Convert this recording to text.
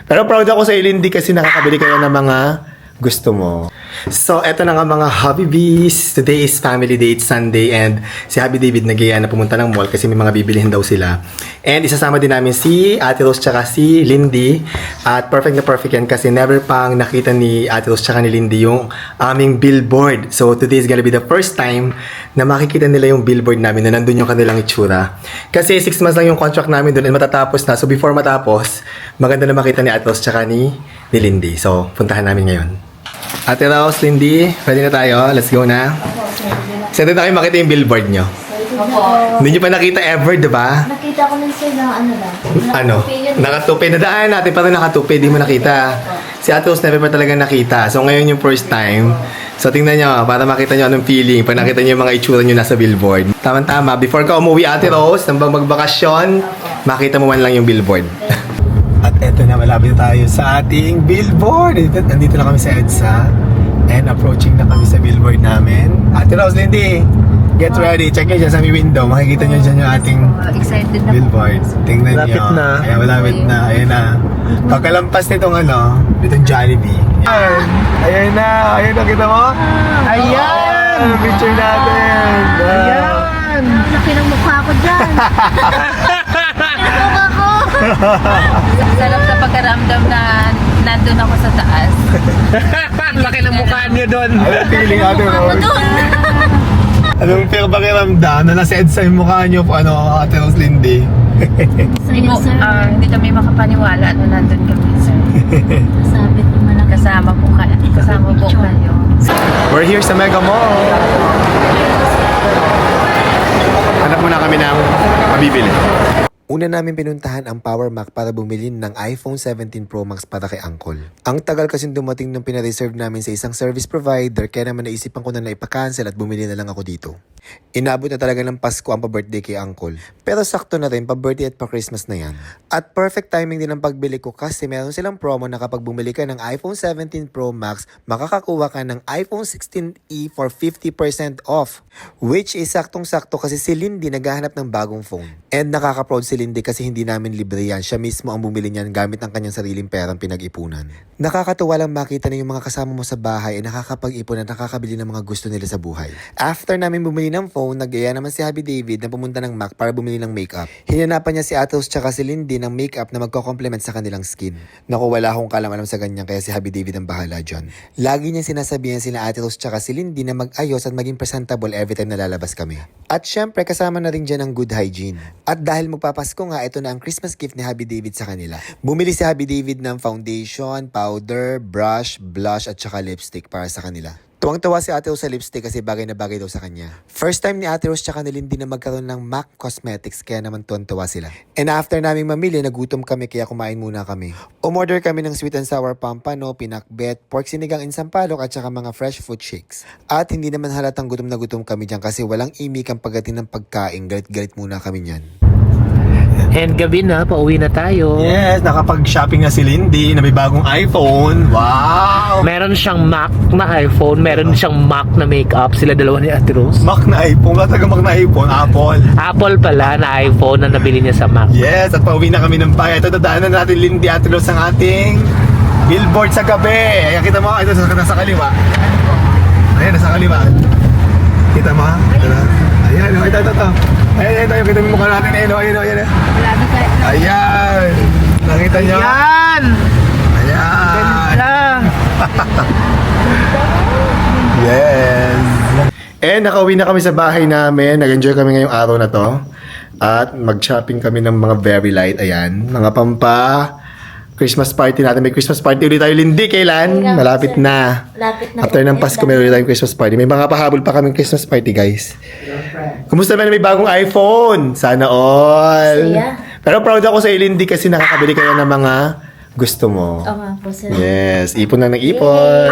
Pero proud ako sa iyo, Lindy, kasi nakakabili kayo ng mga gusto mo. So, eto na nga mga Hobby Bees. Today is family date Sunday and si Happy David nag-iaya na pumunta ng mall kasi may mga bibilihin daw sila. And isasama din namin si Ate Rose tsaka si Lindy. At perfect na perfect yan kasi never pang nakita ni Ate Rose tsaka ni Lindy yung aming billboard. So, today is gonna be the first time na makikita nila yung billboard namin na nandun yung kanilang itsura. Kasi 6 months lang yung contract namin dun and matatapos na. So, before matapos, maganda na makita ni Ate Rose tsaka ni Lindy. So, puntahan namin ngayon. Ate Rose, Lindy, ready na tayo? Let's go na. Saan na kayo makita yung billboard nyo? Opo. Hindi nyo pa nakita ever, di ba? Nakita ko lang sir na ano lang. Ano? Nakatupi. Nadaan natin pero nakatupi. Di mo nakita. Si Ate Rose never pa talaga nakita. So ngayon yung first time. So tingnan nyo, para makita nyo anong feeling pag nakita nyo yung mga itsura nyo nasa billboard. Tama-tama. Before ka umuwi, Ate Rose, nang magbakasyon, makita mo man lang yung billboard. At eto na, malapit tayo sa ating billboard. Nandito na kami sa EDSA. And approaching na kami sa billboard namin. Ate Rose, Lindy, get ready. Check nyo dyan sa aming window. Makikita nyo dyan yung ating Excited na billboard. Tingnan nyo. Malapit na. Ayan, malapit na. Ayan na. Pagkalampas nitong itong Jollibee. Ayan. Ayan na. Ayan na, kita mo? Ayan! Picture natin. Ayan! Laki ng mukha ko dyan. Mukha ko. Sarap sa pagkaramdam na nandun ako sa taas. Laki ng mukha niyo doon. Anong feeling, Ate Rose? Anong feel pakiramdam na nasa EDSA yung mukha nyo po, Ate Rose, Lindy? Hindi, Sa'yo sir. hindi kami makapaniwala na nandun kami, sir. Sabit naman ang Kasama po kayo. We're here sa Mega Mall. Hanap muna kami ng mabibili. Una namin pinuntahan ang Power Mac para bumili ng iPhone 17 Pro Max para kay Uncle. Ang tagal kasing dumating nung pinareserve namin sa isang service provider kaya naman naisipan ko na ipa-cancel at bumili na lang ako dito. Inabot na talaga ng Pasko ang pa-birthday kay Uncle. Pero sakto na rin, pa-birthday at pa-Christmas na yan. At perfect timing din ang pagbili ko kasi meron silang promo na kapag bumili ka ng iPhone 17 Pro Max, makakakuha ka ng iPhone 16e for 50% off. Which is saktong-sakto kasi si Lindy naghahanap ng bagong phone. And nakaka-proud si Lindy kasi hindi namin libre yan. Siya mismo ang bumili niyan gamit ang kanyang sariling perang pinag-ipunan. Nakakatuwa lang makita na yung mga kasama mo sa bahay ay nakakapag-ipon at nakakabili ng mga gusto nila sa buhay. After namin bumili ng phone, nag-aya naman si Happy David na pumunta ng MAC para bumili ng makeup. Hinanapan niya si Ate Rose tsaka si Lindy ng makeup na magko-complement sa kanilang skin. Naku, wala akong kalam-alam sa ganyan kaya si Happy David ang bahala dyan. Lagi niya sinasabihan sila Ate Rose tsaka si Lindy na mag-ayos at maging presentable every time na lalabas kami. At syempre, kasama na rin dyan ang good hygiene. At dahil magpapasko nga, ito na ang Christmas gift ni Happy David sa kanila. Bumili si Happy David ng foundation, powder, brush, blush at tsaka lipstick para sa kanila. Tuwang-tuwa si Ate Rose sa lipstick kasi bagay na bagay daw sa kanya. First time ni Ate Rose tsaka ni Lindy na magkaroon ng MAC Cosmetics kaya naman tuwang-tuwa sila. And after naming mamili, nagutom kami kaya kumain muna kami. Umorder kami ng sweet and sour pampano, pinakbet, pork sinigang in sampalok at tsaka mga fresh fruit shakes. At hindi naman halatang gutom na gutom kami dyan kasi walang imik ang pagdating ng pagkain. Galit-galit muna kami dyan. And gabi na, pauwi na tayo. Yes, nakapag-shopping na si Lindy na may bagong iPhone. Wow! Meron siyang Mac na iPhone, meron siyang Mac na makeup. Sila dalawa ni Ate Rose. Mac na iPhone. Wala talaga Mac na iPhone. Apple. Apple pala na iPhone na nabili niya sa Mac. Yes, at pauwi na kami ng bayan. Ito, dadaanan natin Lindy Ate Rose ang ating billboard sa gabi. Ayan, kita mo. Ito, nasa kaliwa. Ayan, nasa kaliwa. Kita mo? Ito na. Ayan, ito. Ayan, kita mo mukha natin. Ayan. Ayan. Nakita niyo? Yan! Ayan. Yes. And nakauwi na kami sa bahay namin. Nag-enjoy kami ngayong araw na to. At mag-shopping kami ng mga very light. Ayan. Mga Christmas party natin. May Christmas party ulit tayo, Lindy. Kailan? Malapit na. Malapit na. After ng Pasko, may ulit tayong Christmas party. May mga pahabol pa kaming Christmas party, guys. Kumusta naman may bagong iPhone? Sana all. Saya. Pero proud ako sa Lindy kasi nakakabili kayo ng mga gusto mo. Oo nga po sir. Yes, ipon na ng ipon.